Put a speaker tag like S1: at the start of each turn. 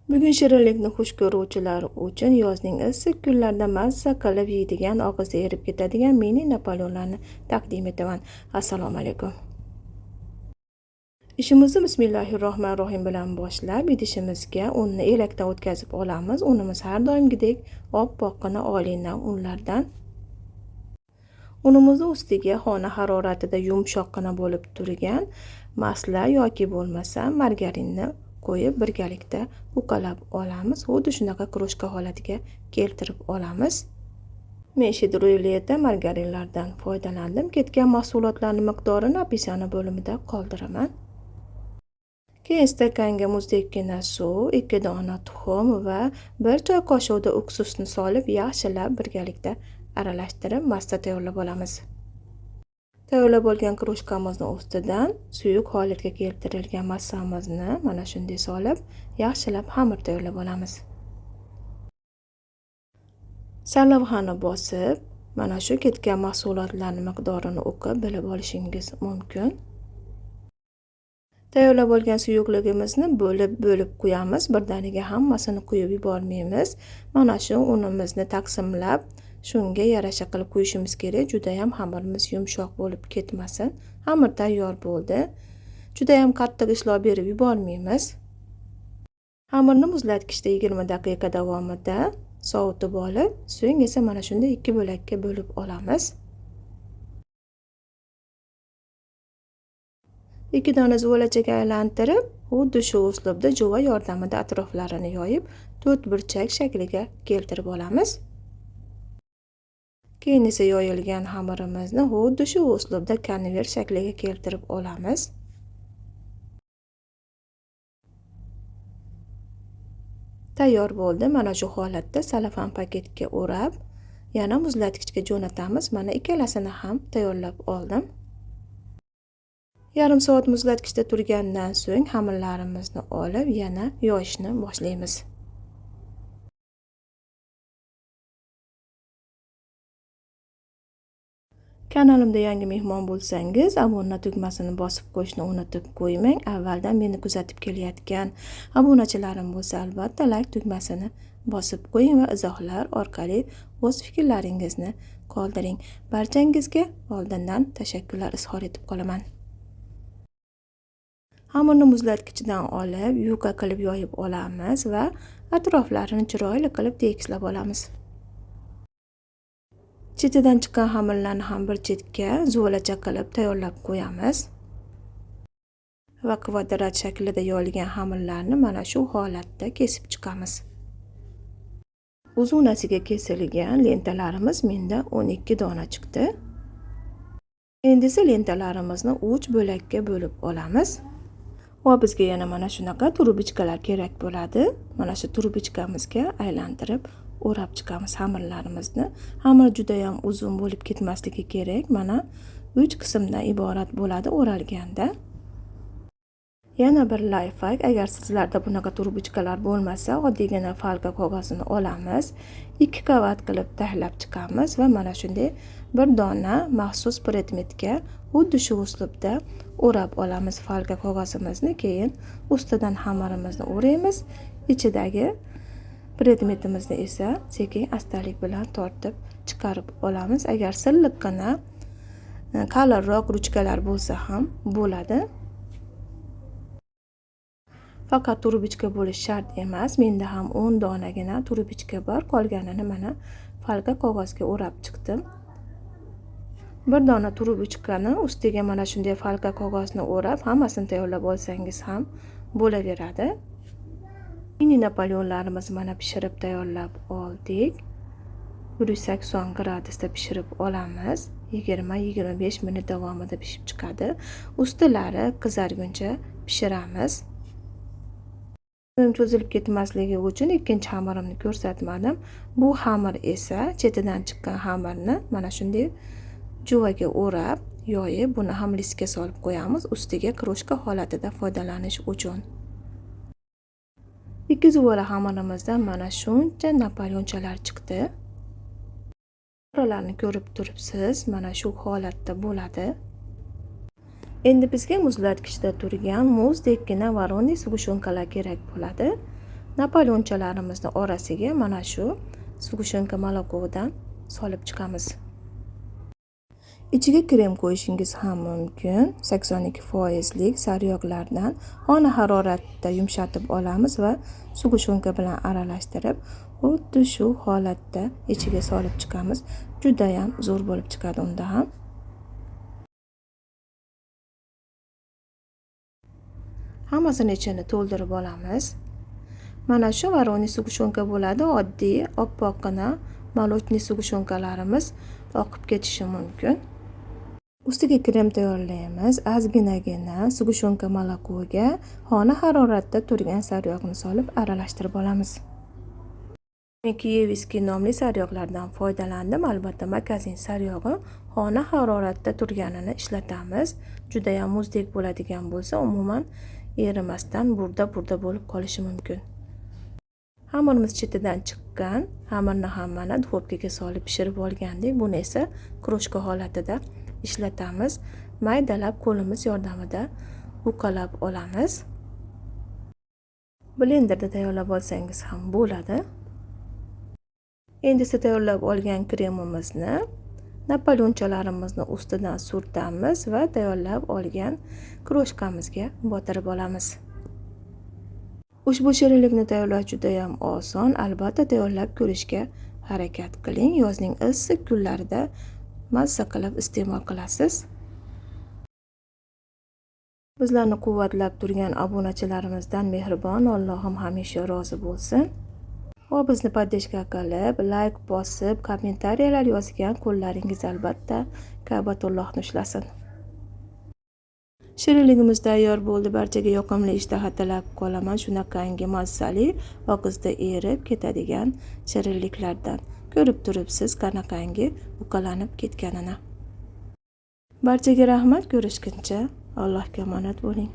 S1: Bugun shirinlikni xush ko'ruvchilar uchun yozning issiq kunlarida mazza qilib yeydigan, og'izda erib ketadigan mini Napoleonlarni taqdim etaman. Assalomu alaykum. Ishimizni bismillahirrohmanirrohim bilan boshlab, idishimizga unni elakdan o'tkazib olamiz. Unimiz har doimgidek oppoqqina oliy nam unlardan. Unimizni ustiga xona haroratida yumshoqqina bo'lib turgan masla yoki bo'lmasa margarinni qo'yib birgalikda uqalab olamiz. Xuddi shunaqa kroshka holatiga keltirib olamiz. Men shidruleta margarinlardan foydalandim. Ketgan mahsulotlarning miqdorini opisiya bo'limida qoldiraman. Keyin stakanga muzdekkina suv, 2 dona tuxum va 1 choy qoshiqda uksusni solib yaxshilab birgalikda aralashtirib massa tayyorlab olamiz. Tayyorlab olgan kroshkamizni ustidan suyuq holatga keltirilgan massamizni mana shunday solib, yaxshilab xamir tayyorlab olamiz. Sarlavhani bosib, mana shu ketgan mahsulotlarning miqdorini o'qib bilib olishingiz mumkin. Tayyorlab olgan suyuqligimizni bo'lib quyamiz. Birdaniga hammasini quyib yubormaymiz. Mana shu unimizni taqsimlab, shunga yarasha qilib qo'yishimiz kerak. Juda ham xamirimiz yumshoq bo'lib ketmasin. Xamir tayyor bo'ldi. Juda ham qattiq ishlov berib yubormaymiz. Xamirni muzlatgichda 20 daqiqa davomida sovutib olib, so'ng esa mana shunday 2 bo'lakka bo'lib olamiz. 2 dona zuvolachaga aylantirib, xuddi shu uslubda juva yordamida atroflarini yoyib, 4 burchak shakliga keltirib olamiz. Keyin esa yoyilgan xamirimizni xuddi shu uslubda konvert shakliga keltirib olamiz. Tayyor bo'ldi. Mana shu holatda salafan paketga o'rab, yana muzlatgichga jo'natamiz. Mana ikkalasini ham tayyorlab oldim. Yarim soat muzlatgichda turgandan so'ng xamirlarimizni olib, yana yoyishni boshlaymiz. Kanalimda yangi mehmon bo'lsangiz, abonna tugmasini bosib qo'yishni unutib qo'ymang. Avvaldan meni kuzatib kelayotgan obunachilarim bo'lsa, albatta like tugmasini bosib qo'ying va izohlar orqali o'z fikrlaringizni qoldiring. Barchangizga oldindan tashakkurlar izhor etib qolaman. Xamirni muzlatgichdan olib, yupqa qilib yoyib olamiz va atroflarini chiroyli qilib tekislab olamiz. Chetidan chiqqan xamirlarni ham bir chetga zuvolacha qilib tayyorlab qo'yamiz. Va kvadrat shaklida yoyilgan xamirlarni mana shu holatda kesib chiqamiz. Uzunasiga kesilgan lentalarimiz menda 12 dona chiqdi. Endi esa lentalarimizni 3 bo'lakka bo'lib olamiz. Va bizga yana mana shunaqa trubichkalar kerak bo'ladi. Mana shu trubichkamizga aylantirib o'rab chiqamiz xamirlarimizni. Xamir juda ham uzun bo'lib ketmasligi kerak. Mana 3 qismdan iborat bo'ladi o'ralganda. Yana bir lifehack, agar sizlarda bunaqa trubichkalar bo'lmasa, oddiygina falka qog'ozini olamiz, 2 qavat qilib tahlab chiqamiz va mana shunday bir dona maxsus predmetga xuddi shu uslubda o'rab olamiz falka qog'ozimizni. Keyin ustidan xamirimizni o'raymiz. Ichidagi predmetimizni esa sekin astalik bilan tortib chiqarib olamiz. Agar silliqqina qalinroq ruchkalar bo'lsa ham bo'ladi. Faqat trubichka bo'lish shart emas. Menda ham 10 donagina trubichka bor. Qolganini mana falka qog'ozga o'rab chiqdim. Bir dona trubichkani ustiga mana shunday falka qog'ozni o'rab, hammasini tayyorlab olsangiz ham bo'laveradi. Mini Napoleonlarimizni mana pishirib tayyorlab oldik. 180 gradusda pishirib olamiz. 20-25 minut davomida pishib chiqadi. Ustilari qizarguncha pishiramiz. Cho'zilib ketmasligi uchun ikkinchi xamirimni ko'rsatmadim. Bu xamir esa chetidan chiqqan xamirni mana shunday juvaga o'rab, yoyib, buni ham listga solib qo'yamiz, ustiga kroshka holatida foydalanish uchun. 2 zuvola xamirimizdan mana shuncha napoleonchalar chiqdi. Oralarni ko'rib turibsiz, mana shu holatda bo'ladi. Endi bizga muzlatgichda turgan muzdekkina varonniy sgushenkalar kerak bo'ladi. Napoleonchalarimizni orasiga mana shu sgushonka molokodan solib chiqamiz. Ichiga krem qo'yishingiz ham mumkin. 82% sariyog'lardan xona haroratida yumshatib olamiz va sgushonka bilan aralashtirib, xuddi shu holatda ichiga solib chiqamiz. Juda ham zo'r bo'lib chiqadi unda ham. Hammasini ichini to'ldirib olamiz. Mana shu varonniy sgushonka bo'ladi. Oddiy oppoqqina молочный sgushonkalarimiz oqib ketishi mumkin. Ustiga krem tayyorlaymiz. Ozginagina sgushonka molokoga xona haroratida turgan sariyog'ni solib aralashtirib olamiz. Men Kievskiy nomli sariyog'lardan foydalandim. Albatta, magazin sariyog'i xona haroratida turganini ishlatamiz. Juda ham muzdek bo'ladigan bo'lsa, umuman erimasdan burda bo'lib qolishi mumkin. Xamirimiz chetidan chiqqan. Xamirni hammani duxovkaga solib pishirib olgandik. Buni esa kroshka holatida ishlatamiz. Maydalab qo'limiz yordamida uqalab olamiz. Blenderda tayyorlab olsangiz ham bo'ladi. Endi esa tayyorlab olgan kremimizni napoleonchalarimizni ustidan surtamiz va tayyorlab olgan kroshkamizga botirib olamiz. Ushbu shirinlikni tayyorlash juda ham oson. Albatta, tayyorlab ko'rishga harakat qiling. Yozning issiq kunlarida mazza qilib iste'mol qilasiz. Bizlarni quvvatlab turgan obunachilarimizdan mehribon Allohim hamisha rozi bo'lsin. Va bizni podдержка qilib, like bosib, kommentariyalar yozgan qo'llaringiz albatta Ka'batullohni ushlasin. Shirinligimiz tayyor bo'ldi. Barchaga yoqimli ishtaha tilab qolaman. Shunaqangi mazali, og'izda erib ketadigan shirinliklardan. Ko'rib turibsiz qanaqangi uqalanib ketganini. Barchaga rahmat, ko'rishguncha Allohga omonat bo'ling.